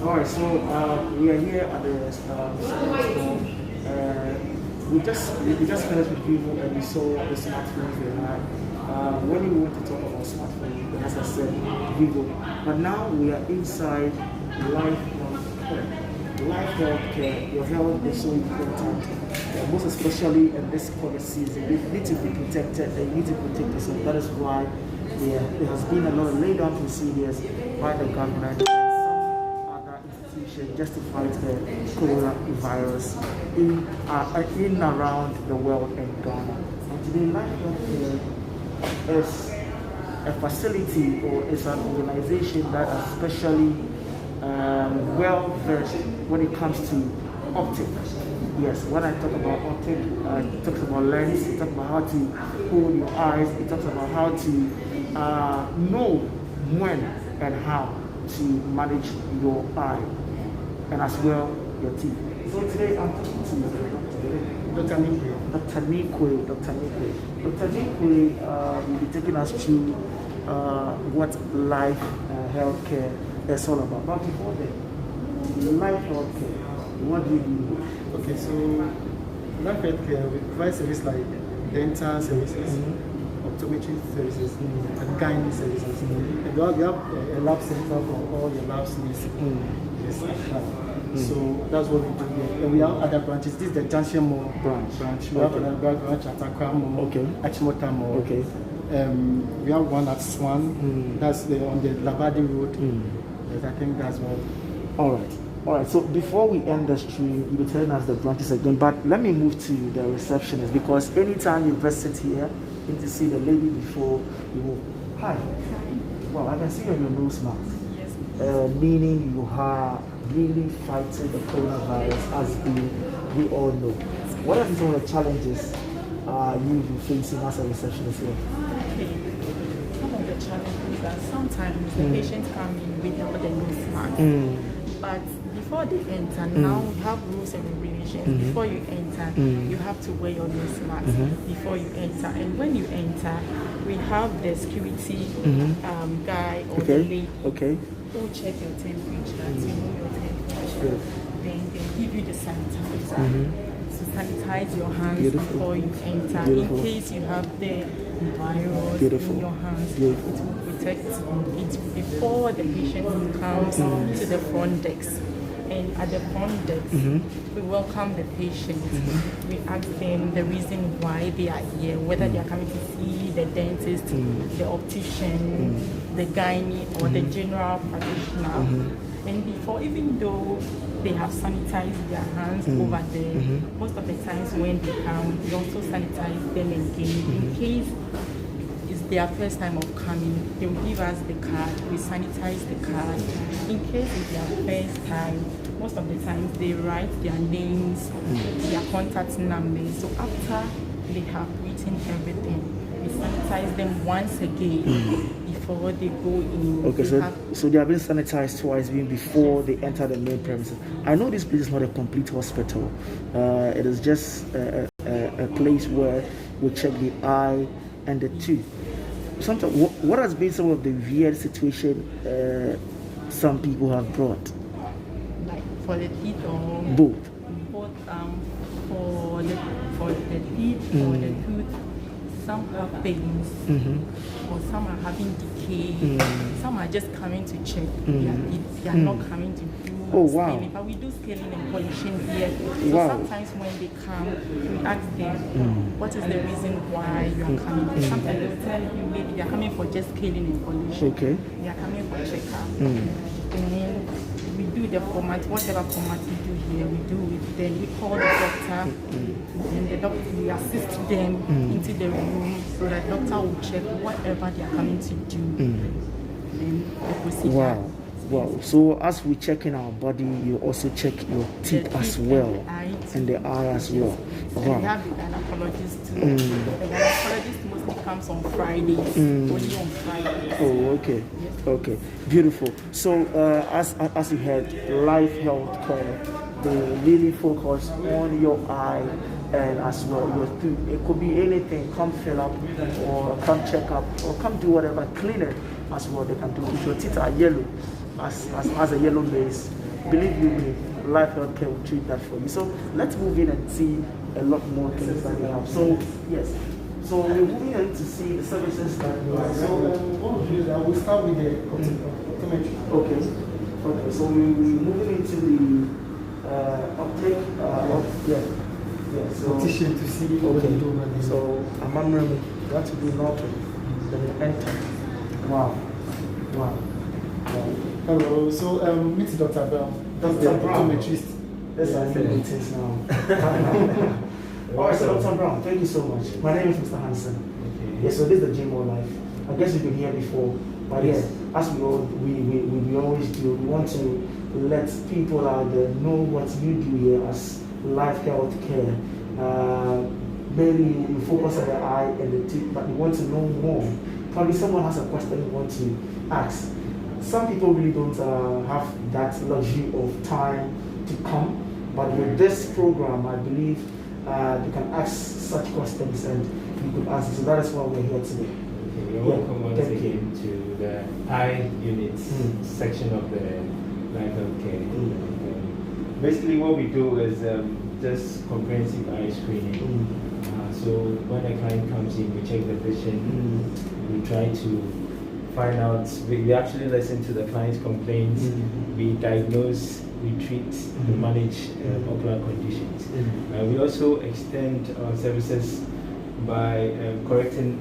All right, so we are here at the we just finished with Vivo and we saw the smartphones they had. When we want to talk about smartphones, as I said, Vivo. But now we are inside life healthcare. Life healthcare, your health is so important. Most especially in this COVID season, you need to be protected and you need to protect yourself. That is why there has been a lot of laid down procedures by the government and some other institutions just to fight the coronavirus in and around the world and Ghana. And today, Life Healthcare is a facility or is an organization that is especially well versed when it comes to optics. Yes, when I talk about optic, it talks about lens, it talks about how to hold your eyes, it talks about how to know when and how to manage your eye and as well your teeth. So today I'm talking to Dr. Nikwe. Dr. Nikwe. Dr. Nikwe will be taking us through what life healthcare is all about. But before that, life healthcare, what do you do? Okay, so life healthcare we provide services like dental services, optometry services, and gynae services. And we have a lab center for all your labs needs. Yes, so that's what we do here. And we have other branches. This is the JMall branch. We have another branch at Accra Mall, Achimota Mall. Okay. We have one at Swan. That's on the Labadi Road. Yes, I think that's what. All right. So before we end the stream, you'll be telling us the branches again. But let me move to the receptionist because anytime you visit here, you need to see the lady before you move. Hi. Well, I can see on your nose mask. Yes. Meaning you are really fighting the coronavirus, as we all know. What are some of the challenges you've been facing as a receptionist here? Okay. Some of the challenges are sometimes the patients come in without the nose mask. But before they enter, now we have rules and regulations. Before you enter, you have to wear your nose mask before you enter. And when you enter, we have the security guy or the lady who check your temperature, to know your temperature. Then they give you the sanitizer. So sanitize your hands before you enter. In case you have the virus in your hands, it will protect it before the patient comes to the front desk. And at the front desk, we welcome the patient. We ask them the reason why they are here, whether they are coming to see the dentist, the optician, the gynae, or the general practitioner. And before, even though they have sanitized their hands over there, most of the times when they come, we also sanitize them again. In case it's their first time of coming, they will give us the card, we sanitize the card. In case it's their first time, most of the times they write their names, their contact numbers. So after they have written everything, we sanitize them once again before they go in. Okay, so they have been sanitized twice before they enter the main premises. I know this place is not a complete hospital. It is just a place where we check the eye and the tooth. Sometimes, what has been some of the weird situation some people have brought? Like for the teeth or both? Both for the teeth or the tooth, some have pains or some are having decay. Some are just coming to check their teeth. They are not coming to do scaling. But we do scaling and polishing here. So sometimes when they come, we ask them, what is the reason why you are coming? Sometimes they will tell you maybe they are coming for just scaling and polishing. Okay. They are coming for checkup. And then we do the format, whatever format we do here, we do it. Then we call the doctor, and the doctor, we assist them into the room so the doctor will check whatever they are coming to do. Then the procedure. Wow. So as we check in our body, you also check your teeth as well. And the eye as well. And we have the gynecologist too. The gynecologist mostly comes on Fridays, only on Fridays. Oh, okay. Yes. Okay, beautiful. So as you heard, life health care, they really focus on your eye and as well your tooth. It could be anything. Come fill up or come check up or come do whatever, clean it as well. They can do. If your teeth are yellow, as a yellow base, believe you me, Life Healthcare will treat that for you. So let's move in and see a lot more things that we have. So yes, so we're moving in to see the services that we have. So what we'll do is that we'll start with the optometry. Okay. Okay. So we're moving into the uptake of yeah. So Optician to see what okay. they do. So I'm wondering, you have to do nothing. Then you enter. Wow. Wow. Hello. So meet Dr. Brown. That's the Dr. Brown. optometrist. Let's start the meetings now. All right, so Dr. Brown, thank you so much. My name is Mr. Hansen. Okay. Yeah, so this is the JMall life. I guess you've been here before, but yeah, as we always do, we want to let people out there know what you do here as Life Health Care. Mainly you focus on the eye and the teeth, but we want to know more. Probably someone has a question you want to ask. Some people really don't have that luxury of time to come, but with this program, I believe you can ask such questions and you could answer. So that is why we're here today. Okay, you're welcome once again to the eye unit section of the Life Healthcare. Basically, what we do is just comprehensive eye screening. So when a client comes in, we check the vision. We try to find out. We actually listen to the client's complaints. We diagnose, we treat, we manage ocular conditions. We also extend our services by correcting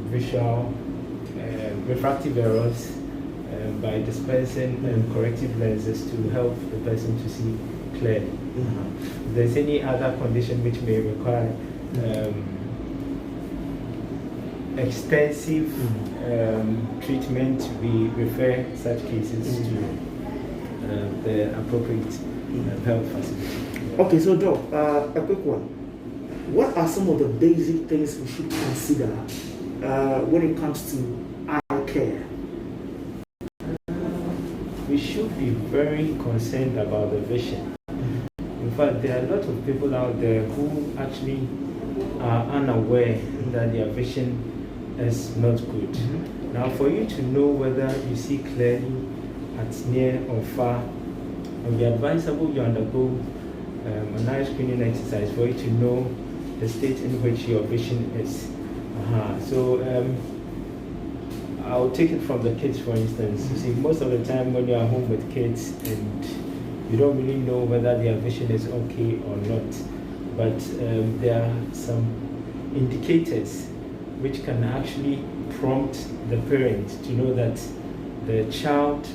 visual refractive errors by dispensing corrective lenses to help the person to see clearly. If there's any other condition which may require extensive treatment, we refer such cases to the appropriate health facility. Okay, so Doc, a quick one. What are some of the basic things we should consider when it comes to eye care? We should be very concerned about the vision. In fact, there are a lot of people out there who actually are unaware that their vision is not good. Now, for you to know whether you see clearly at near or far, it will be advisable you undergo an eye screening exercise for you to know the state in which your vision is. So I'll take it from the kids, for instance. You see, most of the time when you are home with kids and you don't really know whether their vision is okay or not, but there are some indicators which can actually prompt the parent to know that the child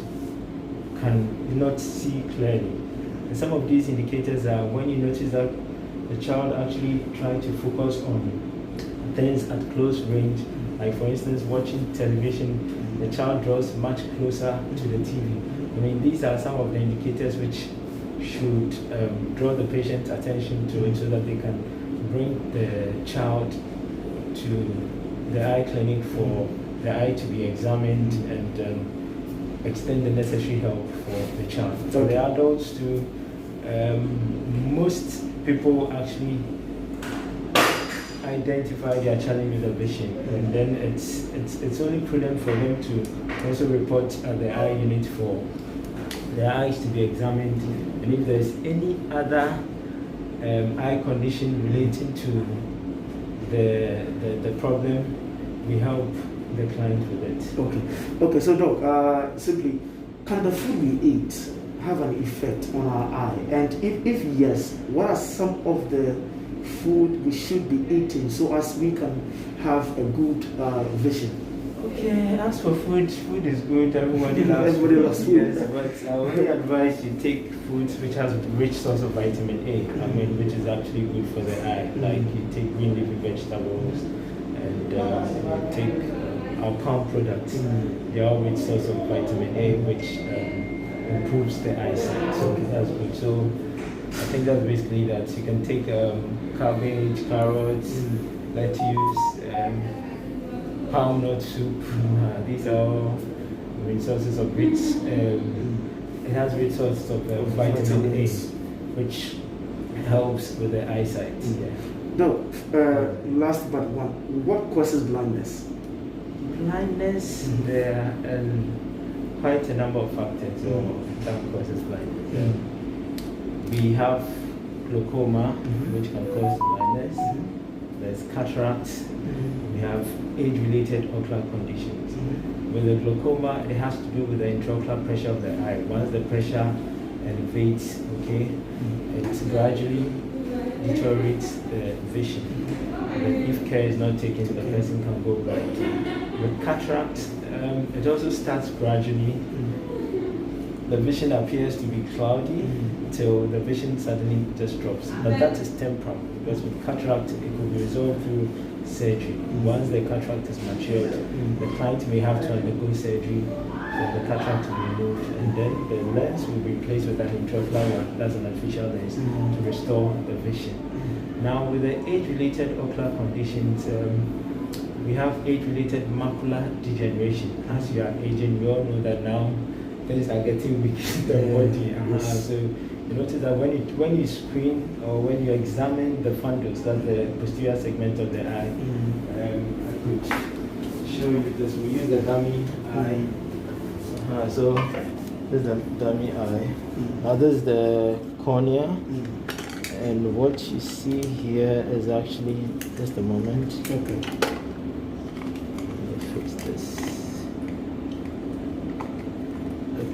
can not see clearly. And some of these indicators are when you notice that the child actually tries to focus on things at close range, like for instance watching television, the child draws much closer to the TV. I mean, these are some of the indicators which should draw the patient's attention to it so that they can bring the child to the eye clinic for the eye to be examined and extend the necessary help for the child. For the adults too, most people actually identify their challenge with the vision, and then it's only prudent for them to also report at the eye unit for their eyes to be examined, and if there's any other eye condition relating to the problem, we help the client with it. Okay, so Doc, simply, can the food we eat have an effect on our eye? And if yes, what are some of the food we should be eating so as we can have a good vision? Okay, as for food, food is good. Everybody loves food. Yes, but I would advise you take foods which has rich source of vitamin A. I mean, which is actually good for the eye. Like you take green leafy vegetables, and you take our palm products. They are rich source of vitamin A, which improves the eyesight. So that's good. So I think that's basically that. You can take cabbage, carrots, lettuce. Palm nut soup. These are all sources of rich. It has rich sources of vitamin A, which helps with the eyesight. No, last but one. What causes blindness? Blindness. There are quite a number of factors that causes blindness. We have glaucoma, which can cause blindness. There's cataract. We have age-related ocular conditions. With the glaucoma, it has to do with the intraocular pressure of the eye. Once the pressure elevates, okay, it gradually deteriorates the vision. But if care is not taken, the person can go blind. With cataract, it also starts gradually. The vision appears to be cloudy till the vision suddenly just drops. But that is temporal, because with cataract, it could be resolved through surgery. Once the cataract is matured, the client may have to undergo surgery for the cataract to be removed, and then the lens will be replaced with an intraocular one, that's an artificial lens, to restore the vision. Now, with the age-related ocular conditions, we have age-related macular degeneration. As you are aging, we all know that now things are getting weak in the body. So you notice that when you screen or when you examine the fundus, that's the posterior segment of the eye, I could show you this. We use the dummy eye. So this is the dummy eye. Now this is the cornea. And what you see here is actually, just a moment. Okay. Let me fix this.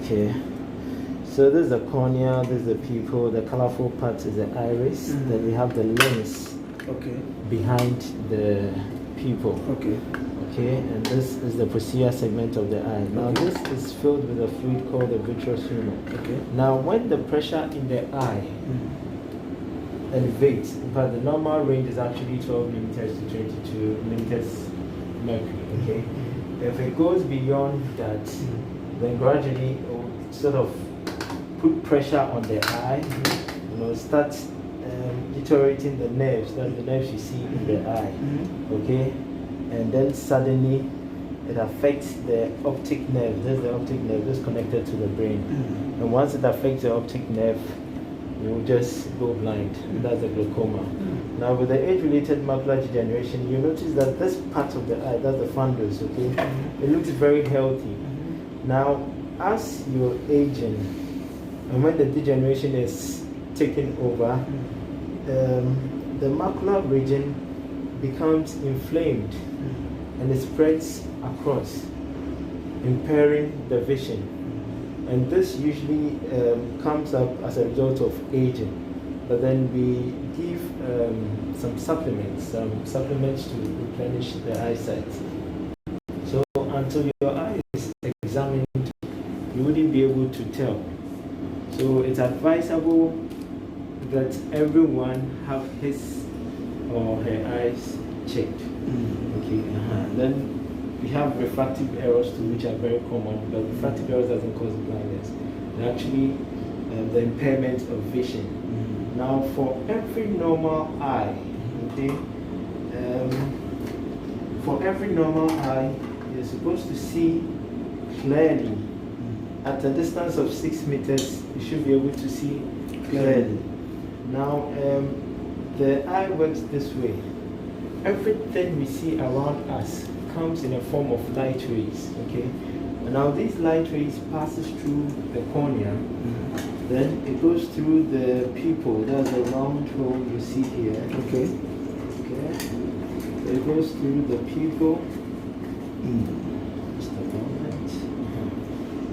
Okay. So this is the cornea, this is the pupil, the colorful part is the iris, then we have the lens behind the pupil. Okay, and this is the posterior segment of the eye. Now this is filled with a fluid called the vitreous humor. Now when the pressure in the eye elevates, but the normal range is actually 12 millimeters to 22 millimeters mercury. If it goes beyond that, then gradually it will sort of put pressure on the eye, start deteriorating the nerves, that's the nerves you see in the eye, and then suddenly it affects the optic nerve. There's the optic nerve that's connected to the brain, and once it affects the optic nerve, you will just go blind. That's the glaucoma. Now with the age-related macular degeneration, you notice that this part of the eye, that's the fundus, it looks very healthy. Now as you're aging, and when the degeneration is taken over, the macular region becomes inflamed and it spreads across, impairing the vision. And this usually comes up as a result of aging. But then we give some supplements to replenish the eyesight. So until your eye is examined, you wouldn't be able to tell. So it's advisable that everyone have his or her eyes checked. Then we have refractive errors too, which are very common, but refractive errors doesn't cause blindness. They're actually the impairment of vision. Now for every normal eye, for every normal eye, you're supposed to see clearly. At a distance of 6 meters, you should be able to see clearly. Now, the eye works this way. Everything we see around us comes in a form of light rays, And now these light rays passes through the cornea, then it goes through the pupil. That's a round hole you see here. It goes through the pupil. Just a moment.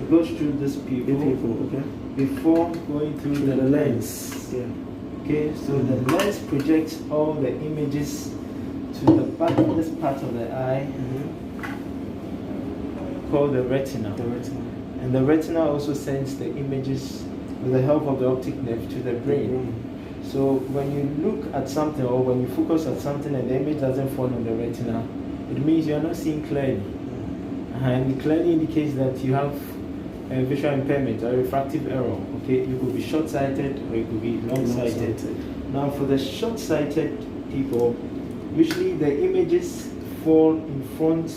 It goes through this pupil, before going through the lens. So the lens projects all the images to the back of this part of the eye, called the retina. And the retina also sends the images with the help of the optic nerve to the brain. So when you look at something or when you focus on something and the image doesn't fall on the retina, it means you're not seeing clearly. And it clearly indicates that you have a visual impairment or refractive error. You could be short-sighted or you could be long-sighted. Now for the short-sighted people, usually the images fall in front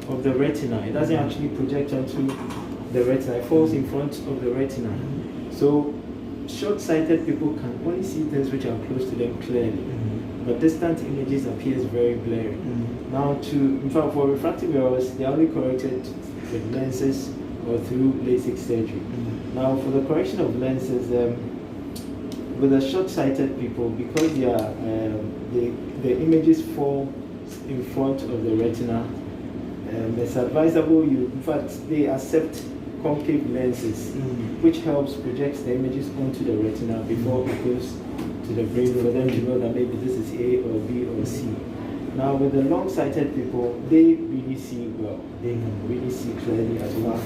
of the retina. It doesn't actually project onto the retina. It falls in front of the retina. So short-sighted people can only see things which are close to them clearly. But distant images appears very blurry. Now in fact for refractive errors, they are only corrected with lenses or through LASIK surgery. Now, for the correction of lenses, with the short-sighted people, because the images fall in front of the retina, it's advisable in fact, they accept concave lenses, which helps project the images onto the retina before it goes to the brain for them to know that maybe this is A or B or C. Now, with the long-sighted people, they really see well. They can really see clearly as well.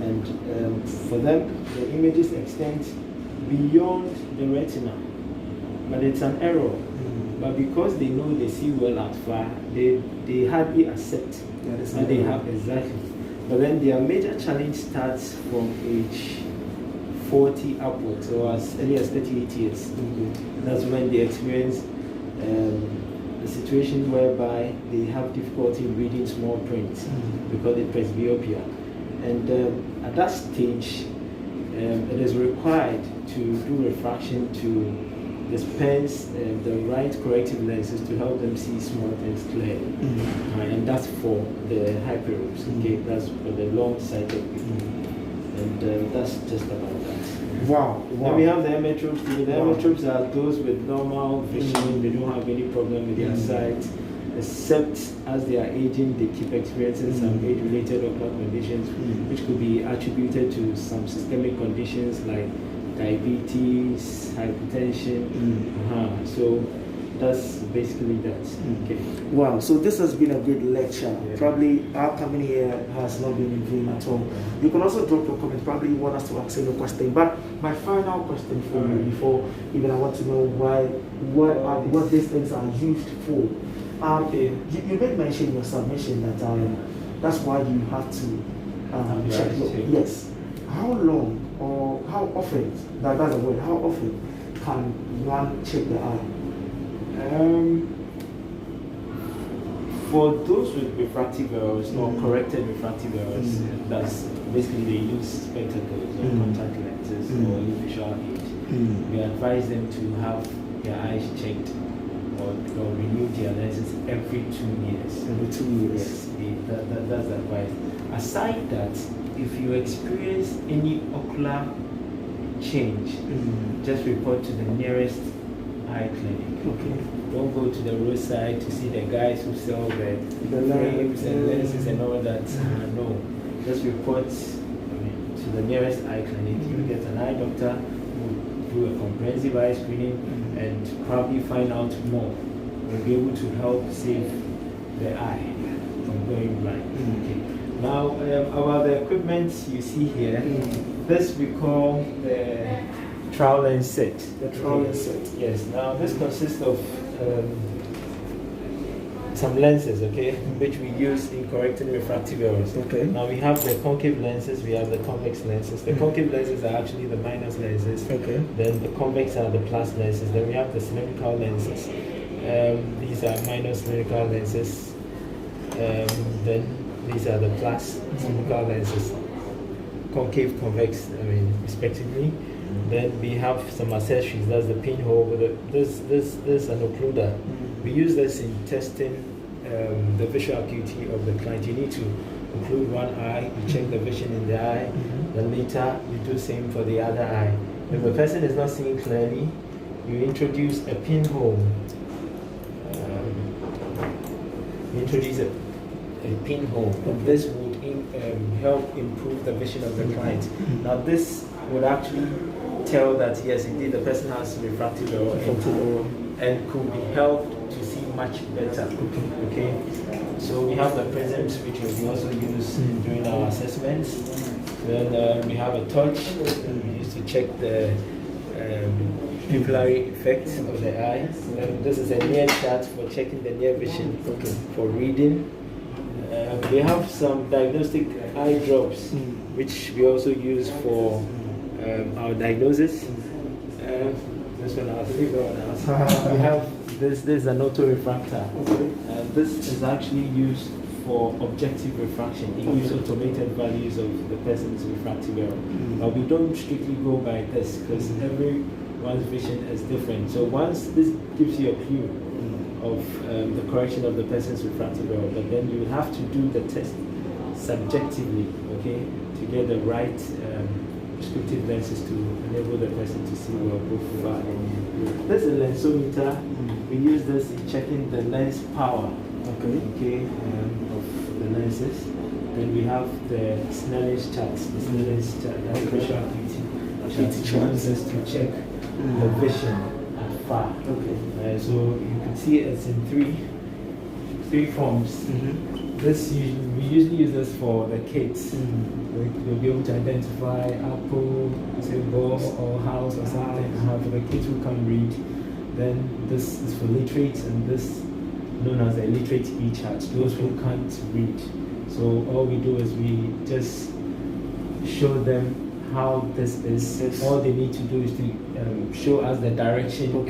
And for them, the images extend beyond the retina. But it's an error. But because they know they see well at far, they hardly accept that they have exactly. But then their major challenge starts from age 40 upwards, or as early as 38 years. That's when they experience a situation whereby they have difficulty reading small print because of presbyopia. And at that stage, it is required to do refraction to dispense the right corrective lenses to help them see small things clearly. And that's for the hyperopes, okay? That's for the long-sighted people. And that's just about that. Wow. Then we have the hemetropes. The hemetropes are those with normal vision. They don't have any problem with their sight, except as they are aging, they keep experiencing some age-related ocular conditions, which could be attributed to some systemic conditions like diabetes, hypertension. So that's basically that. Okay. Wow, so this has been a good lecture. Probably our coming here has not been in vain at all. You can also drop your comment. Probably you want us to answer your question. But my final question for you, before even I want to know what these things are used for. You made mention in your submission that that's why you have to check your, yes. How long or how often, that's the word, how often can one check the eye? For those with refractive errors or corrected refractive errors, that's basically they use spectacles or contact lenses or visual aid. We advise them to have their eyes checked or renew their lenses every 2 years. Every 2 years. Yes, that's advice. Aside that, if you experience any ocular change, just report to the nearest eye clinic. Okay. Don't go to the roadside to see the guys who sell the frames and lenses and all that. No, just report to the nearest eye clinic. You get an eye doctor who do a comprehensive eye screening and probably find out more. Will be able to help save the eye from going blind. Okay. Now, about the equipment you see here, this we call the trial lens set. The trial lens set. Yes. Now, this consists of some lenses, okay, which we use in correcting refractive errors. Okay. Now, we have the concave lenses, we have the convex lenses. The concave lenses are actually the minus lenses. Okay. Then the convex are the plus lenses. Then we have the cylindrical lenses. These are minus cylindrical lenses. Then these are the plus cylindrical lenses, concave, convex, respectively. Then we have some accessories. That's the pinhole with this an occluder. We use this in testing the visual acuity of the client. You need to occlude one eye, you check the vision in the eye, then later you do the same for the other eye. If the person is not seeing clearly, you introduce a pinhole. A pinhole. This would help improve the vision of the client. Now this would actually tell that yes, indeed the person has refractive error and could be helped to see much better. Okay. So we have the prisms which we also use during our assessments. Then we have a torch we use to check the pupillary effect of the eye. Then this is a near chart for checking the near vision for reading. We have some diagnostic eye drops, which we also use for our diagnosis. This one, I'll leave that one out. We have this is an autorefractor. This is actually used for objective refraction. It gives automated values of the person's refractive error. But we don't strictly go by this because everyone's vision is different. So once this gives you a clue of the correction of the person's refractive error, but then you have to do the test subjectively, okay, to get the right prescriptive lenses to enable the person to see well both far and near. This is a lensometer. We use this in checking the lens power, okay, of the lenses. Then we have the Snellish charts. The Snellish chart, that's visual acuity. We use this to check the vision at far. Okay. So you can see it's in three forms. We usually use this for the kids. They'll be able to identify apple, say ball or house or something. And for the kids who can't read, then this is for literates, and this known as the literate e-chart, those who can't read. So all we do is we just show them how this is. All they need to do is to show us the direction of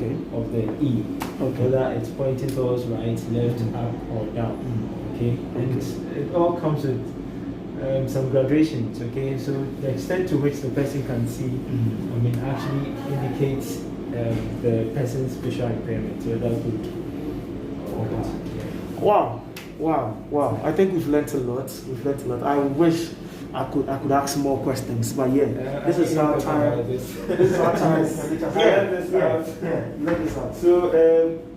the E, whether it's pointing towards right, left, up, or down. Okay, and it all comes with some graduations. Okay, so the extent to which the person can see, actually indicates the person's visual impairment, whether good or bad. Wow. I think we've learned a lot. I wish I could ask more questions, but this is our time. This is our time. Let this out. So,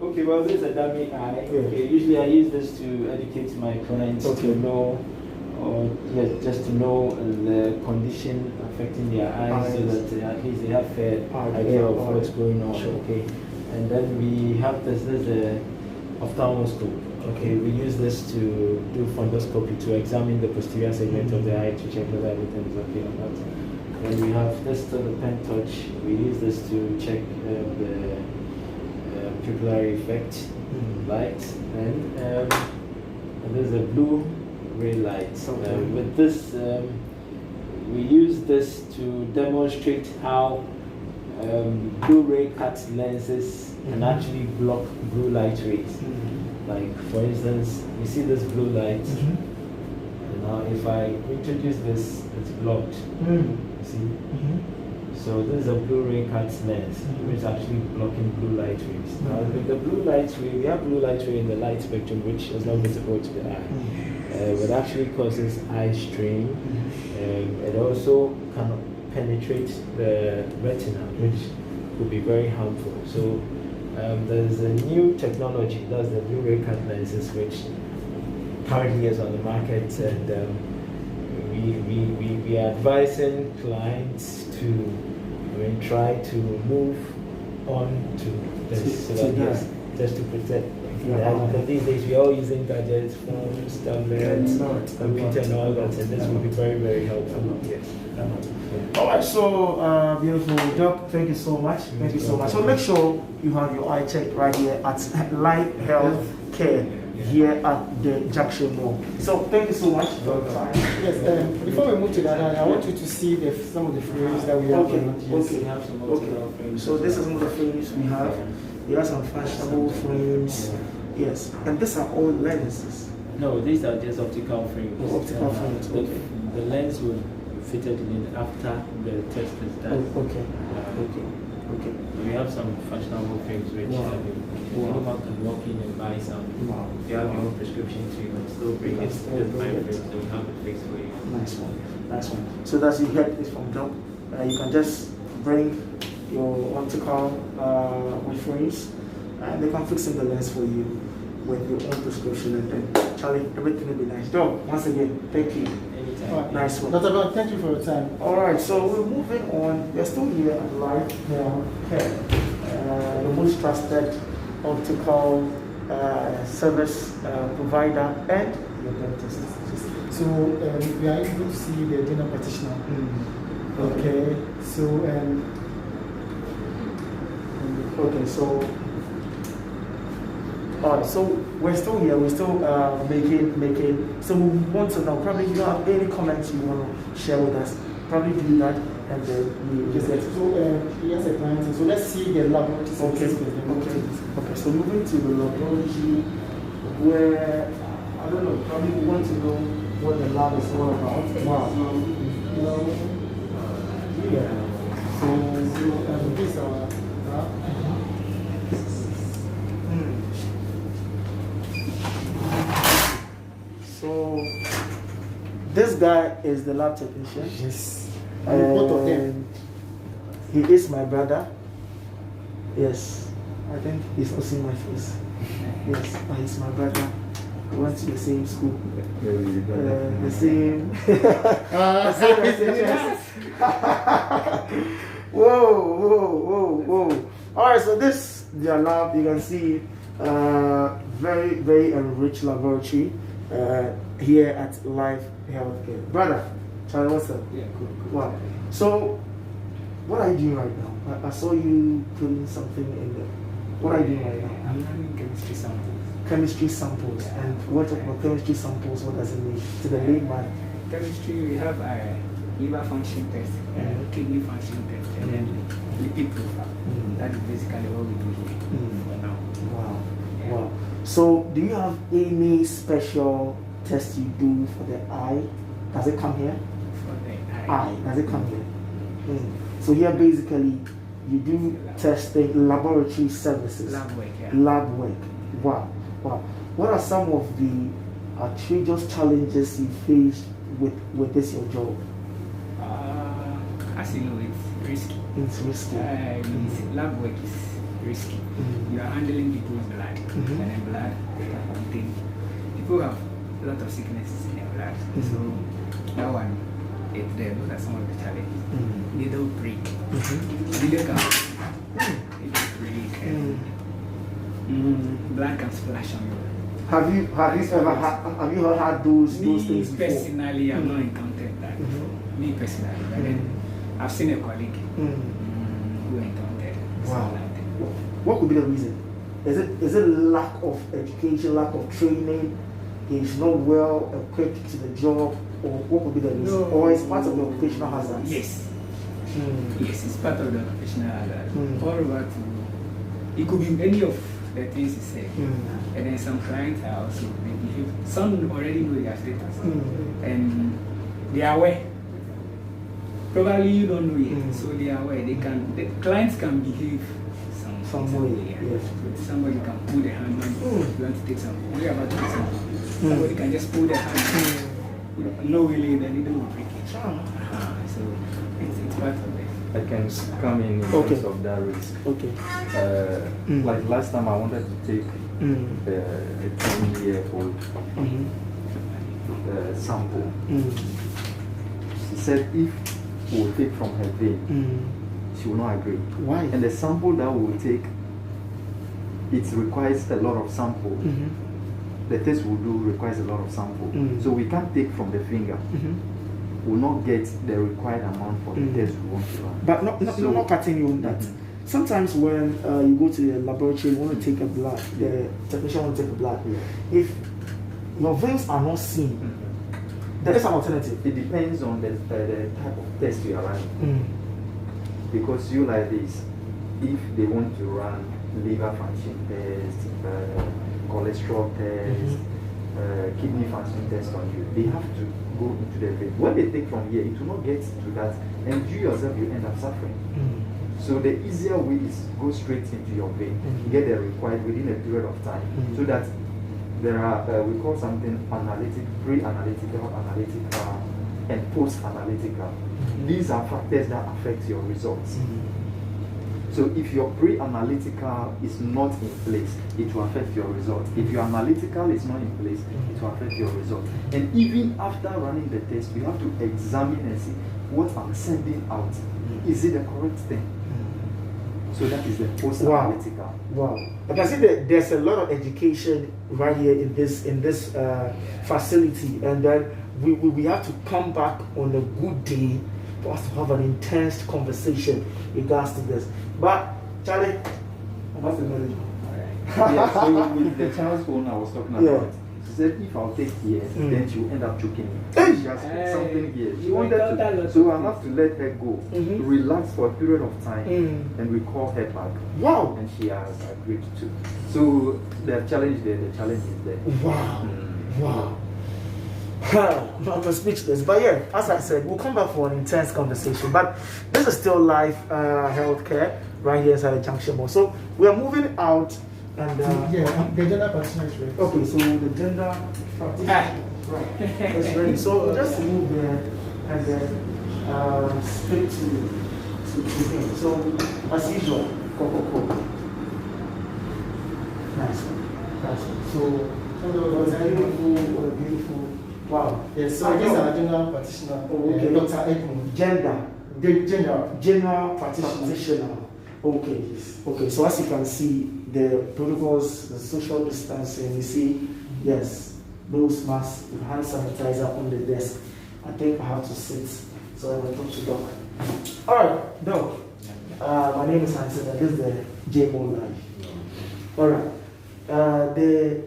okay, well, this is a dummy eye. Okay, usually I use this to educate my clients to know, or just to know the condition affecting their eyes, so that at least they have fair idea of what's going on. Okay, and then we have this is the ophthalmoscope. Okay, we use this to do fundoscopy to examine the posterior segment of the eye to check whether everything is okay or not. Then we have this to the pen touch. We use this to check the pupillary effect light. And there's a blue ray light. With this, we use this to demonstrate how blue ray cut lenses can actually block blue light rays. Like, for instance, you see this blue light. Now, if I introduce this, it's blocked. See? So, this is a blue ray cut lens, which is actually blocking blue light rays. Now, with the blue light ray, we have blue light ray in the light spectrum, which is not visible to the eye. It actually causes eye strain. It also can penetrate the retina, which could be very harmful. So, there's a new technology, that's the blue ray cut lenses, which currently is on the market, and we are advising clients to try to move on to this, just to protect. Because these days we are all using gadgets, phones, tablets, computer, and all that, and this will be very, very helpful. Yes. All right, so beautiful, Doc. Thank you so much. So make sure you have your eye checked right here at Life Health Care here at the JMall. So thank you so much for your time. Yes. Before we move to that, I want you to see some of the frames that we have. So this is some of the frames we have. There are some fashionable frames. Yes, and these are all lenses. No, these are just optical frames. Optical frames. The lens will fitted in after the test is done. Okay. We have some fashionable frames which anyone can walk in and buy some. If you have your own prescription too, you can still bring it to the time frame, so we have it fixed for you. Nice one. So that's you get this from Doc. You can just bring your optical frames, and they can fix in the lens for you with your own prescription, and then Charlie, everything will be nice. Doc, once again, thank you. Anytime. Nice one. Dr. Brown, thank you for your time. All right, so we're moving on. We're still here at Life Care, the most trusted optical service provider and your dentist. So we are able to see the general practitioner. Okay. So all right, so we're still here. We're still making. So we want to know. Probably you have any comments you want to share with us. Probably do that, and then we just get. So yes, a client. So let's see the laboratory. Okay. So moving to the laboratory, where I don't know. Probably we want to know what the lab is all about. Wow. So this is our lab. So this guy is the lab technician. Yes. Both of them. He is my brother. Yes. I think he's not seeing my face. Yes, but he's my brother. We went to the same school. The same. Whoa. Alright, so this their lab, you can see very, very enriched laboratory here at Life Healthcare. Brother, Charlie, what's up? Yeah, cool. Wow. So, what are you doing right now? I saw you putting something in there. What are you doing right now? I'm running chemistry samples. Chemistry samples. Yeah. And what about chemistry samples? What does it mean to the layman? Chemistry, we have a liver function test, kidney function test, and then lipid profile. That is basically what we do here for now. Wow. Yeah. Wow. So, do you have any special test you do for the eye? Does it come here? For the Eye. Does it come here? So here basically you do testing, laboratory services. Lab work, yeah. Lab work. Wow. What are some of the outrageous challenges you faced with this your job? As you know, it's risky. It's risky. Lab work is risky. You are handling people's blood, and then blood can contain. People have a lot of sicknesses in their blood, so that one, those are some of the challenges. Needle break, needle can break, blood can splash on you. Have you ever had those things before? Personally, I've not encountered that. Me personally, but then I've seen a colleague who encountered something like that. What could be the reason? Is it lack of education, lack of training? He's not well equipped to the job, or what could be the reason? No. Or it's part of the occupational hazard? Yes. Yes, it's part of the professional hazard. All over to, it could be any of the things you say. And then some clients are also, they behave, some already know their status. And they are aware. Probably you don't know it, so they are aware. The clients can behave some way. Yes. So somebody can pull the hand when you want to take something. When you're about to take something, somebody can just pull the hand. No willing, then they don't break it. So it's part of it. I can come in terms of that risk. Okay. Like last time I wanted to take a 10-year-old sample. She said if we will take from her vein, she will not agree. Why? And the sample that we will take, it requires a lot of sample. The test we'll do requires a lot of sample. So we can't take from the finger. We'll not get the required amount for the test we want to run. But not cutting you on that. Sometimes when you go to the laboratory, you want to take a blood, the technician wants to take a blood. If your veins are not seen, there is an alternative. It depends on the type of test you are running. Because you like this, if they want to run liver function test, cholesterol test, kidney function test on you, they have to go into the vein. When they take from here, it will not get to that, and you yourself, you end up suffering. So the easier way is go straight into your vein, get the required within a period of time, so that there are, we call something pre-analytical, analytical, and post-analytical. These are factors that affect your results. So if your pre-analytical is not in place, it will affect your results. If your analytical is not in place, it will affect your results. And even after running the test, you have to examine and see what I'm sending out. Is it the correct thing? So that is the post-analytical. Wow. Like I see that there's a lot of education right here in this facility, and then we have to come back on a good day for us to have an intense conversation regards to this. But Charlie, what's the message? Yeah, so with the child's phone I was talking about, she said if I'll take here, then she will end up choking me. She has put something here. She wanted to, so I have to let her go, relax for a period of time, and we call her back. Wow. And she has agreed to. So the challenge is there. Wow. Wow. I'm speechless. But yeah, as I said, we'll come back for an intense conversation. But this is still live healthcare right here inside the JMall. So we are moving out, and the gender practitioner is ready. okay, so the gender practitioner. Right. It's ready. So just move there and then speak to him. So as usual, Coco. Nice one. Nice one. So what a beautiful. Wow. Yes, so this is our general practitioner. Okay. Dr. Edmund. General practitioner. Okay. Okay. So as you can see, the protocols, the social distancing, you see, yes, those masks, with hand sanitizer on the desk. I think I have to sit so I can talk to Doc. All right, Doc. My name is Hanson and this is the JMall Live. All right. The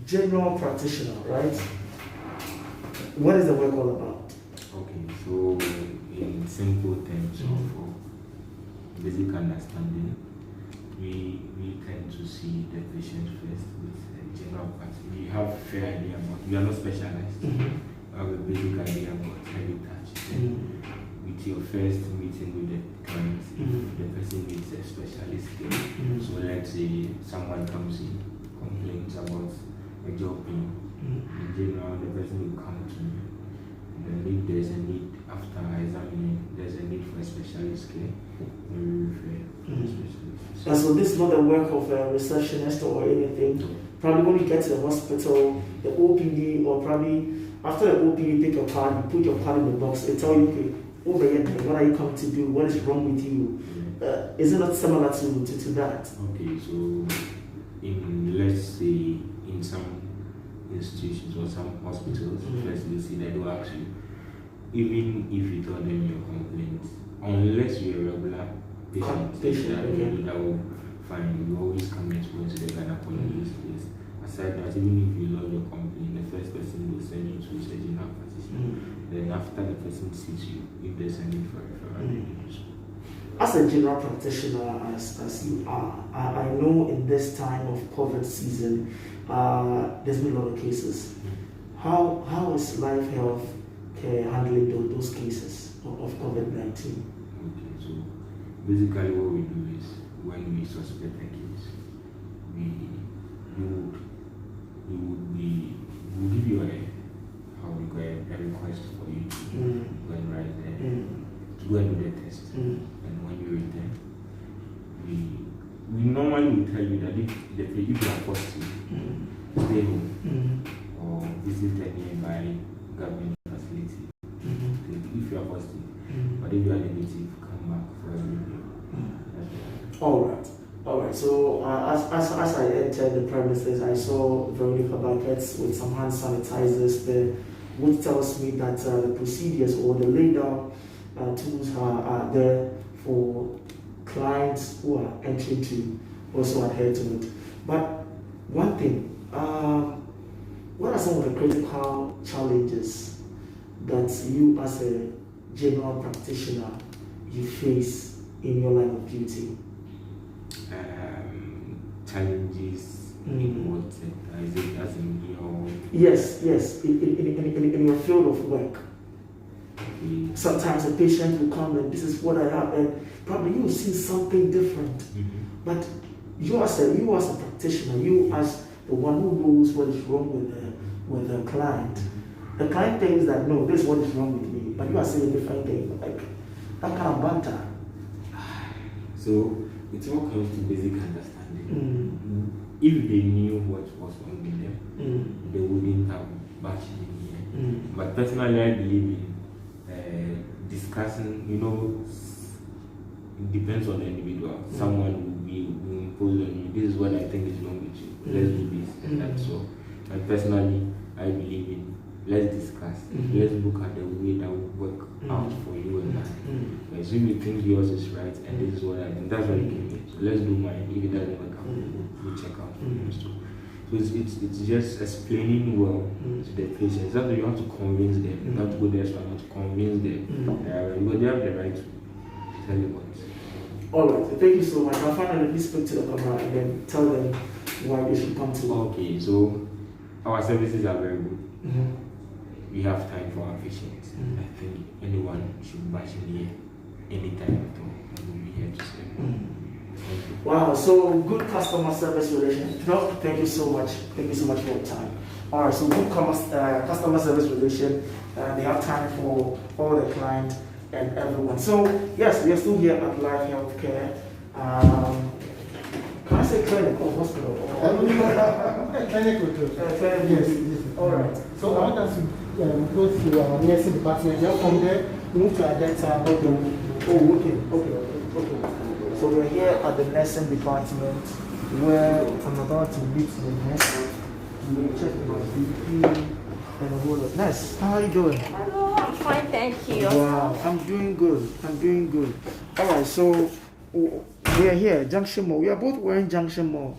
general practitioner, right? What is the work all about? Okay, so in simple terms of basic understanding, we tend to see the patient first with general practice. We have a fair idea about, we are not specialized. We have a basic idea about heavy touch. With your first meeting with the client, if the person needs a specialist care. So let's say someone comes in, complains about a job pain. In general, the person will come to me. And if there's a need, after examining, there's a need for a specialist care, we will refer to a specialist. And so this is not the work of a receptionist or anything. Probably when you get to the hospital, the OPD, or probably after the OPD, take your card, you put your card in the box, they tell you, okay, over here, what are you coming to do? What is wrong with you? Is it not similar to that? Okay, so let's say in some institutions or some hospitals, first you see that they will ask you, even if you tell them your complaints, unless you're a regular patient, that will fine. You always come exposed to the gynecologist place. Aside that, even if you love your complaint, the first person will send you to a general practitioner. Then after the person sees you, if there's a need for referral, as a general practitioner, as you are, I know in this time of COVID season, there's been a lot of cases. How is Life Health Care handling those cases of COVID-19? Okay, so basically what we do is when we suspect a case, we will give you a request for you to go and write there, to go and do the test. And when you return, we normally will tell you that if you are positive, stay home or visit a nearby government facility. If you are positive, but if you are negative, come back for a review. All right. So as I entered the premises, I saw Veronica buckets with some hand sanitizers there, which tells me that the procedures or the laid down tools are there for clients who are entering to also adhere to it. But one thing, what are some of the critical challenges that you as a general practitioner you face in your line of duty? Challenges in what sector? Is it as in your... Yes, in your field of work. Okay. Sometimes a patient will come and this is what I have, and probably you will see something different. But you as a practitioner, you as the one who knows what is wrong with the client. The client thinks that no, this is what is wrong with me, but you are saying a different thing, like that kind of banter. So it all comes to basic understanding. If they knew what was wrong with them, they wouldn't have bashed in here. But personally, I believe in discussing. It depends on the individual. Someone will impose on you. This is what I think is wrong with you. Let's do this and that. So, and personally, I believe in let's discuss. Let's look at the way that will work out for you and I. So if you think yours is right and this is what I think, that's what you can do. So let's do mine. If it doesn't work out, we'll check out. So it's just explaining well to the patient. It's not that you have to convince them. You have to go there to convince them. But they have the right to tell you what. All right. Thank you so much. I'll finally speak to the camera and then tell them why they should come to. Okay. So our services are very good. We have time for our patients. I think anyone should bash in here anytime at all. We'll be here to serve. Wow, so good customer service relationship. No, thank you so much. Thank you so much for your time. All right, so good customer service relation. They have time for all the clients and everyone. So yes, we are still here at Life Healthcare. Can I say clinic or hospital? Clinic will do. Clinic, Yes. All right. So I want us to go to our nursing department. Then from there, move to our dental. Okay. So we're here at the nursing department where I'm about to meet the nurse. We will check my BP and a whole lot. Nurse, how are you doing? Hello, I'm fine, thank you. Wow, I'm doing good. All right, so we are here, Junction Mall. We are both wearing Junction Mall.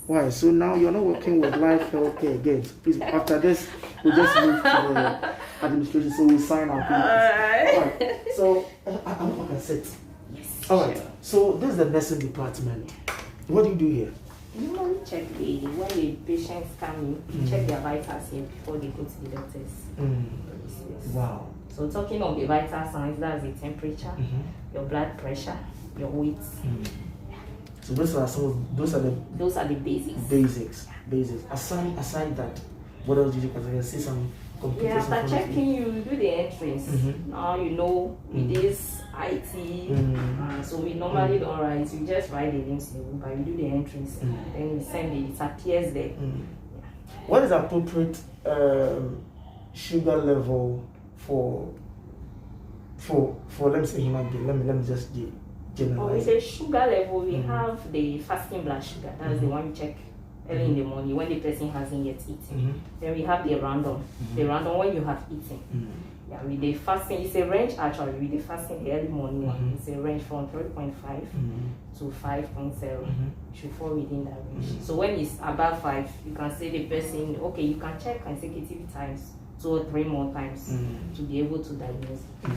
Why? So now you're not working with Life Healthcare again. Please, after this, we'll just move to the administration, so we'll sign our papers. All right. So I can sit. Yes. All right. So this is the nursing department. What do you do here? You normally check when the patients come in, check their vitals here before they go to the doctors. Yes. Wow. So talking of the vital signs, that's the temperature, your blood pressure, your weight. So those are the basics. Basics. Aside that, what else did you consider? I can see some computers. Yeah, after checking, you do the entries. Now you know it is IT. So we normally don't write. We just write the names, but we do the entries. Then we send it. It appears there. What is appropriate sugar level for let me say human being? Let me just generalize. With the sugar level, we have the fasting blood sugar. That's the one you check early in the morning when the person hasn't yet eaten. Then we have the random. The random when you have eaten. Yeah, with the fasting, it's a range actually. With the fasting, the early morning one, it's a range from 3.5 to 5.0. You should fall within that range. So when it's above 5, you can say the person, okay, you can check consecutive times, 2 or 3 more times to be able to diagnose it.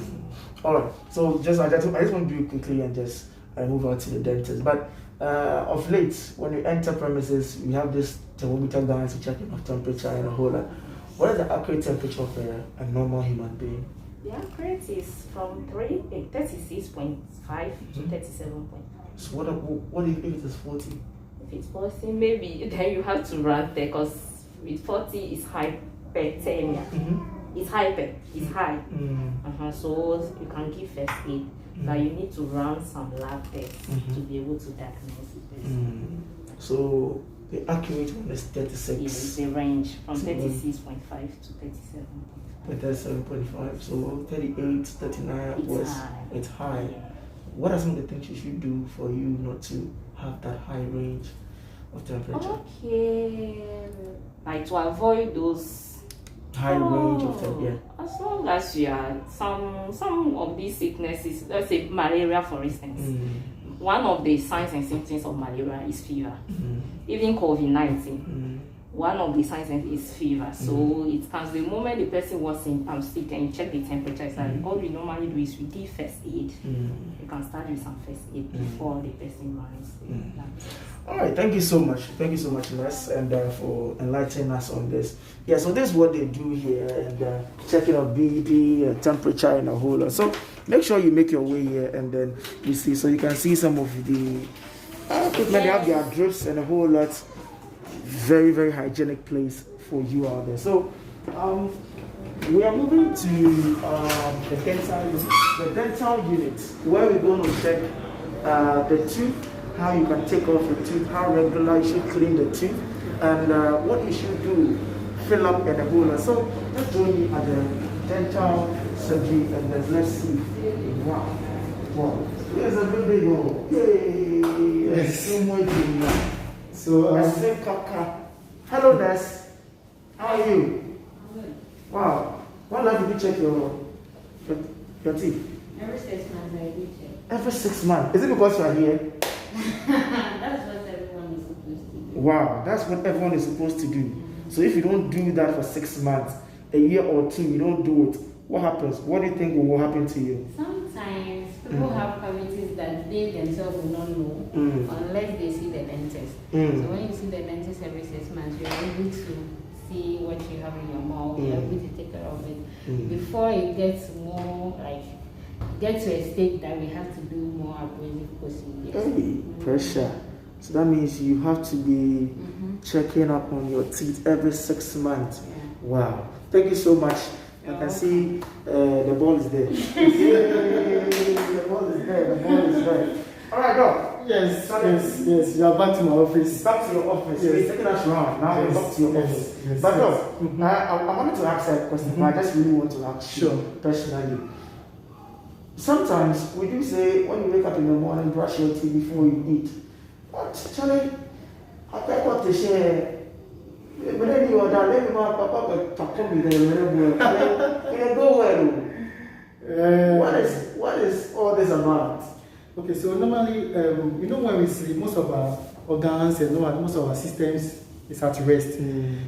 All right. So I just want to do it quickly and just move on to the dentist. But of late, when you enter premises, we have this thermometer guns to check enough temperature and a whole lot. What is the accurate temperature of a normal human being? The accurate is from 36.5 to 37.5. So what if it is 40? If it's 40, maybe then you have to run there because with 40 it's hyperthermia. It's hyper, it's high. So you can give first aid, but you need to run some lab tests to be able to diagnose it. So the accurate one is 36. It's the range from 36.5 to 37.5. 37.5. So 38, 39 it's high. Yeah. What are some of the things you should do for you not to have that high range of temperature? Okay, like to avoid those high range of temperature. As long as you are some of these sicknesses, let's say malaria for instance. One of the signs and symptoms of malaria is fever. Even COVID-19, one of the signs is fever. So it comes the moment the person was sick and you check the temperature. It's like all we normally do is we give first aid. You can start with some first aid before the person runs. All right, thank you so much, nurse, and for enlightening us on this. Yeah, so this is what they do here, and checking out BP, temperature, and a whole lot. So make sure you make your way here, and then you see. So you can see some of the equipment. They have their drips and a whole lot. Very, very hygienic place for you out there. So we are moving to the dental unit, where we're going to check the tooth, how you can take off the tooth, how regular you should clean the tooth, and what you should do, fill up and a whole lot. So let's join me at the dental surgery, and then let's see. Wow. Here's a big hole. Yay! Yes. So hello, Ness. How are you? Wow. When last did you check your teeth? Every 6 months I do check. Every 6 months. Is it because you are here? That's what everyone is supposed to do. Wow, that's what everyone is supposed to do. So if you don't do that for 6 months, a year or two, you don't do it, what happens? What do you think will happen to you? Sometimes people have cavities that they themselves will not know unless they see the dentist. So when you see the dentist every 6 months, you're able to see what you have in your mouth, you're able to take care of it before it gets more get to a state that we have to do more abrasive procedures. Hey, pressure. So that means you have to be checking up on your teeth every 6 months. Yeah. Wow. Thank you so much. I can see the ball is there. Yay! The ball is there. The ball is there. All right, Doc. Yes, yes. You are back to my office. Back to your office. Yes. You're taking us around. Now we're back to your office. Yes. But Doc, I wanted to ask a question, but I just really want to ask you personally. Sometimes we do say when you wake up in the morning, brush your teeth before you eat. But Charlie, I can't want to share. But then you are down, let me know Papa but talk me there. Go well. What is all this about? Okay, so normally, when we sleep, most of our organs and most of our systems is at rest.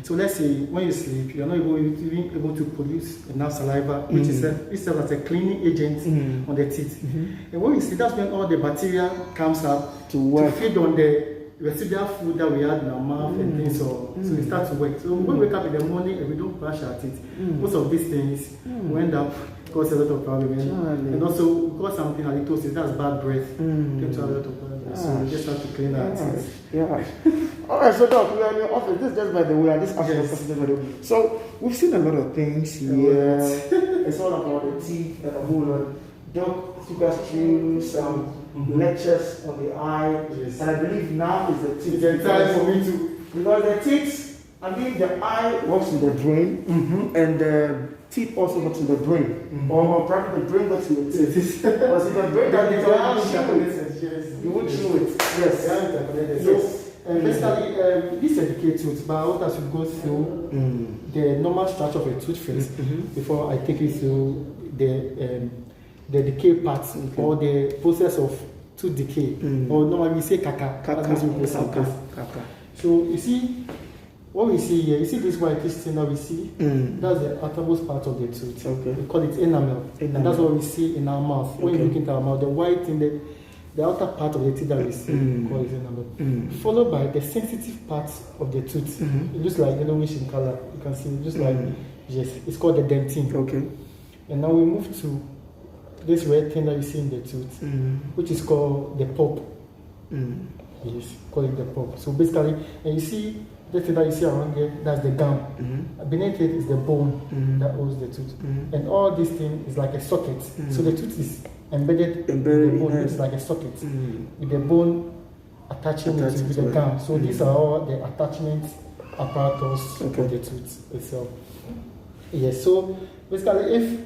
So let's say when you sleep, you're not even able to produce enough saliva, which is serves as a cleaning agent on the teeth. And when you sleep, that's when all the bacteria comes up to feed on the residual food that we had in our mouth and things. So it starts to work. So when we wake up in the morning and we don't brush our teeth, most of these things will end up cause a lot of problems. And also because something halitosis, that's bad breath, can to a lot of problems. So we just have to clean our teeth. All right, so Doc, we are in your office. This is just by the way. I just asked you a question by the way. So we've seen a lot of things here. It's all about the teeth and a whole lot. Doc took us through some lectures on the eye, and I believe now is the teeth. It's time for me to. Because the teeth, I mean, the eye works with the brain, and the teeth also works with the brain, or probably the brain works with the teeth. Because if the brain doesn't, you won't chew it. Yes. Basically, this is the tooth, but I want us to go through the normal structure of a tooth first before I take you through the decay parts or the process of tooth decay, or normally we say kaka. So you see, what we see here, you see this whitish thing that we see? That's the outermost part of the tooth. We call it enamel. And that's what we see in our mouth. When you look into our mouth, the white thing, the outer part of the teeth that we see, call it enamel. Followed by the sensitive parts of the tooth. It looks like yellowish in color. You can see it just like, yes, it's called the dentine. And now we move to this red thing that you see in the tooth, which is called the pulp. Yes, call it the pulp. So basically, and you see the thing that you see around there, that's the gum. Beneath it is the bone that holds the tooth. And all this thing is like a socket. So the tooth is embedded in the bone. It's like a socket with the bone attaching it to the gum. So these are all the attachment apparatus of the tooth itself. Yes, so basically if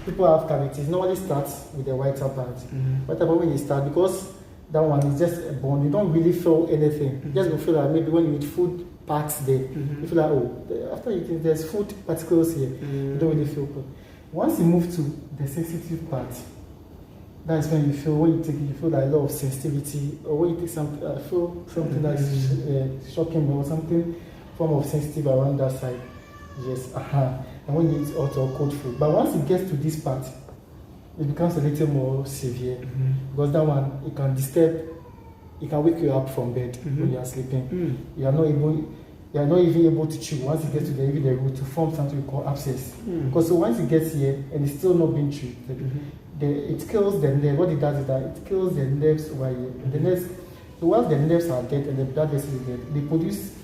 people have cavities, normally starts with the whiter part. Whiter part when you start, because that one is just a bone, you don't really feel anything. You just feel like maybe when you eat food parts there, you feel like, oh, after eating, there's food particles here. You don't really feel good. Once you move to the sensitive part, that's when you feel, when you take it, you feel like a lot of sensitivity, or when you take something, feel something that's shocking or something, form of sensitive around that side. Yes, and when you eat hot or cold food. But once it gets to this part, it becomes a little more severe, because that one, it can disturb, it can wake you up from bed when you are sleeping. You are not even able to chew. Once it gets to the root, to form something we call abscess. Because so once it gets here and it's still not being chewed, it kills the nerve. What it does is that it kills the nerves over here. And the nerves, so once the nerves are dead and the blood vessels is dead, they produce,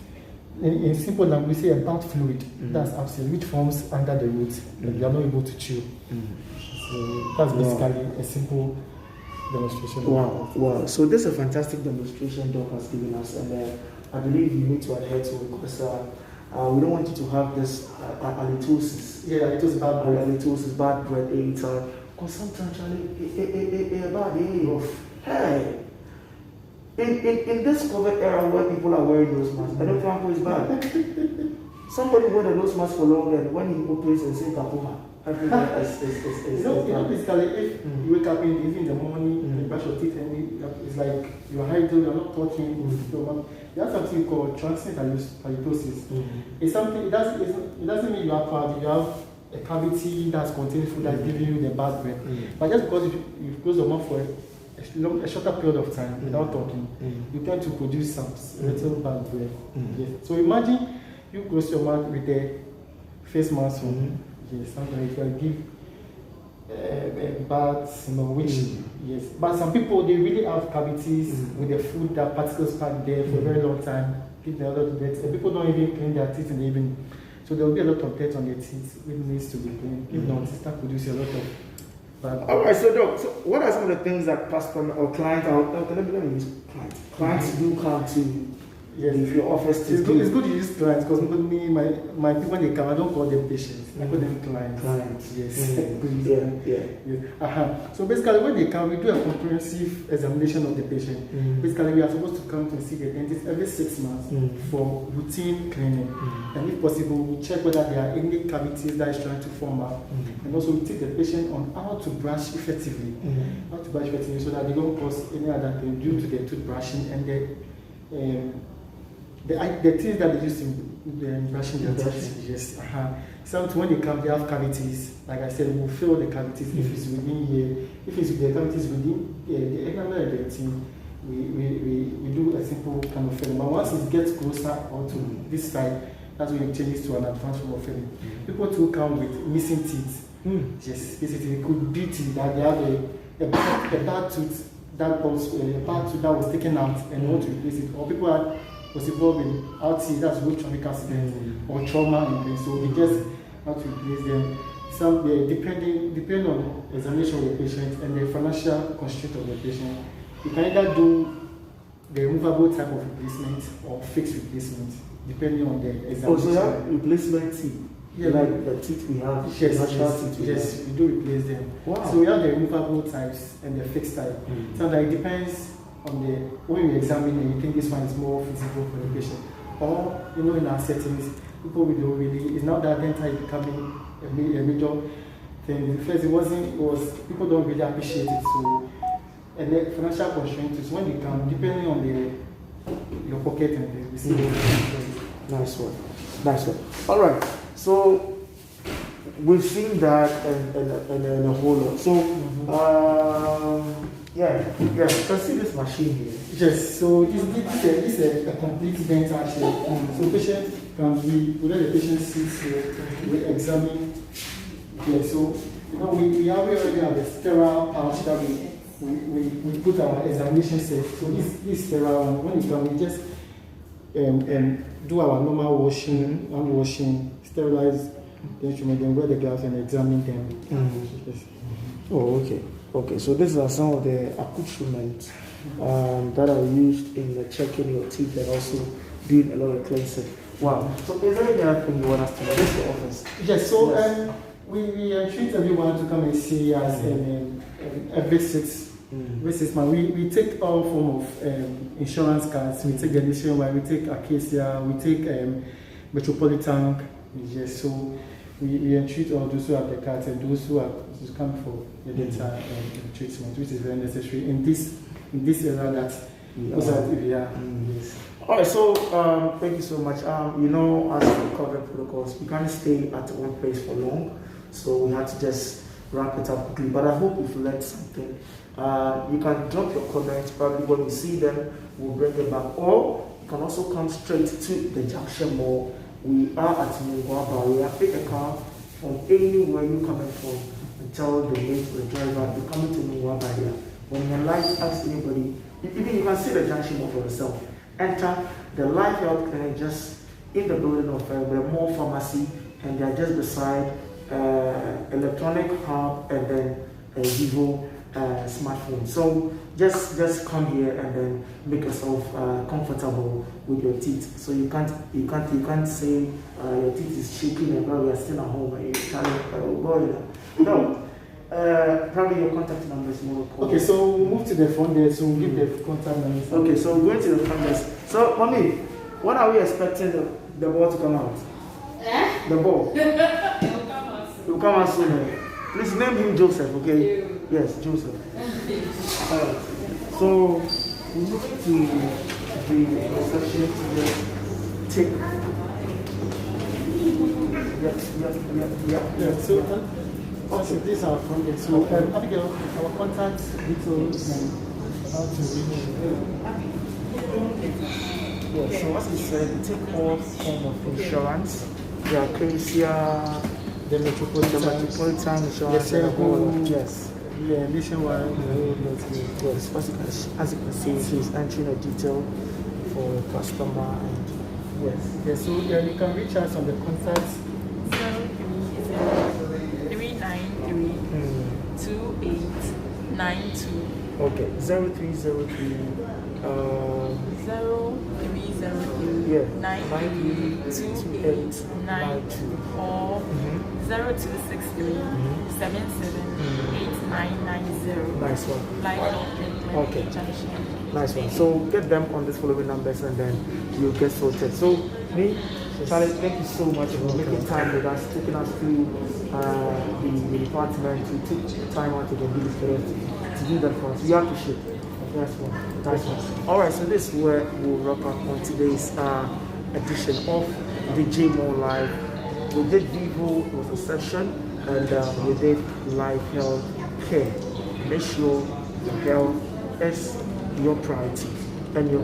in simple language, we say a bad fluid. That's abscess, which forms under the roots, and you are not able to chew. So that's basically a simple demonstration. Wow. So this is a fantastic demonstration Doc has given us, and I believe you need to adhere to it, because we don't want you to have this halitosis. Halitosis, bad breath. Halitosis, bad breath, because sometimes hey, in this COVID era where people are wearing nose masks, I don't think it's bad. Somebody wear a nose mask for long, and when he opens and says Kapuma, basically, if you wake up in the morning, you brush your teeth, and it's like you're hiding, you're not talking. You have something called transient halitosis. It's something. It doesn't mean you are proud. You have a cavity that's containing food that's giving you the bad breath. But just because you close your mouth for a shorter period of time without talking, you tend to produce some little bad breath. Yes. So imagine you close your mouth with a face mask on. Yes, something like you can give baths, which yes. But some people they really have cavities with the food that particles packed there for a very long time. Give them a lot of dirt. And people don't even clean their teeth in the evening, so there will be a lot of dirt on their teeth which needs to be cleaned. If not, it start producing a lot of bad. All right, so Doc, so what are some of the things that customer or client let me use clients do come to if your office It's good to use clients because me, my people when they come, I don't call them patients. I call them clients. Clients, yes. Yeah. So basically, when they come, we do a comprehensive examination of the patient. Basically, we are supposed to come to see the dentist every 6 months for routine cleaning, and if possible, we check whether there are any cavities that is trying to form up, and also we take the patient on how to brush effectively, so that they don't cause any other thing due to their toothbrushing and the things that they use in brushing their teeth. Yes. So when they come, they have cavities. Like I said, we'll fill the cavities if it's within here. If it's the cavities within the enamel and the teeth, we do a simple kind of filling. But once it gets closer onto this side, that's when you change it to an advanced form of filling. People too come with missing teeth. Yes, basically it could be teeth that they have a bad tooth that was taken out and want to replace it, or people was involved in RT, that's road traffic accident or trauma and things, so they just have to replace them. Some depending on the examination of the patient and the financial constraint of the patient, you can either do the removable type of replacement or fixed replacement, depending on the examination. Oh, so you have replacement teeth? Yeah, like the teeth we have, yes, we do replace them. Wow. So we have the removable types and the fixed type. So that it depends on when you examine it, you think this one is more feasible for the patient. Or, in our settings, people we don't really, it's not that dental is becoming a major thing. First, people don't really appreciate it. So, and the financial constraint is when you come, depending on your pocket and the receiver. Nice one. All right. So we've seen that and a whole lot. So yeah. You can see this machine here. Yes. So this is a complete dental shape. So patient we let the patient sit here. We examine. Yeah. So we already have a sterile pouch that we put our examination set. So this sterile one, when it comes, we just do our normal washing, hand washing, sterilize the instrument, then wear the gloves and examine them. Yes. Oh, okay. So these are some of the accoutrements that are used in the checking your teeth and also doing a lot of cleansing. Wow. So is there any other thing you want us to know? This is the office. Yes. So we treat everyone to come and see us every 6 months. We take all form of insurance cards. We take the nationwide, we take Acacia, we take Metropolitan. Yes, so we entreat all those who have the cards and those who come for the dental treatment, which is very necessary in this area that yes. All right, so thank you so much. As for COVID protocols, we can't stay at one place for long, so we had to just wrap it up quickly. But I hope you've learned something. You can drop your comments. Probably when we see them, we'll bring them back. Or you can also come straight to the JMall. We are at Mungwaba. We have picked a car from anywhere you're coming from and tell the name to the driver, you're coming to Mungwaba here. When your life asks anybody, even you can see the JMall for yourself. Enter the Life Health Clinic just in the building of the Mall Pharmacy, and they're just beside electronic hub and then a Vivo smartphone. So just come here and then make yourself comfortable with your teeth. So you can't say your teeth is shaking and probably you're still at home and you're telling no. Probably your contact number is more important. Okay, so we'll move to the front desk, so we'll give the contact number. Okay, so we're going to the front desk. So, Mommy, when are we expecting the ball to come out? The ball? It will come out soon. Please name him Joseph, okay? Yes, Joseph. Alright. So, we're moving to the reception to just take. Yeah. So this is our front desk. So Abigail, our contact details and how to reach. Yeah, so as we said, we take all form of insurance. The Acacia, the Metropolitan Insurance, the and all of, Circle, yes. yeah, Nationwide, Yes, as you can see, she's entering a detail for a customer, and yes. Yeah, so you can reach us on the contacts 030-393-2892. okay, 0303 0303 yeah, 932892 or 0263 778990. nice one. Live Health Okay. Junction. Nice one. So get them on the following numbers and then you'll get sorted. So me, Charlie, thank you so much for making time with us, taking us through the department. You took time out of your busy schedule to do that for us. We appreciate it. Nice one. Nice one. Alright, so this is where we'll wrap up on today's edition of the JMall Live. We did Vivo, it was a session, and we did Live Health Care. Make sure your health is your priority and your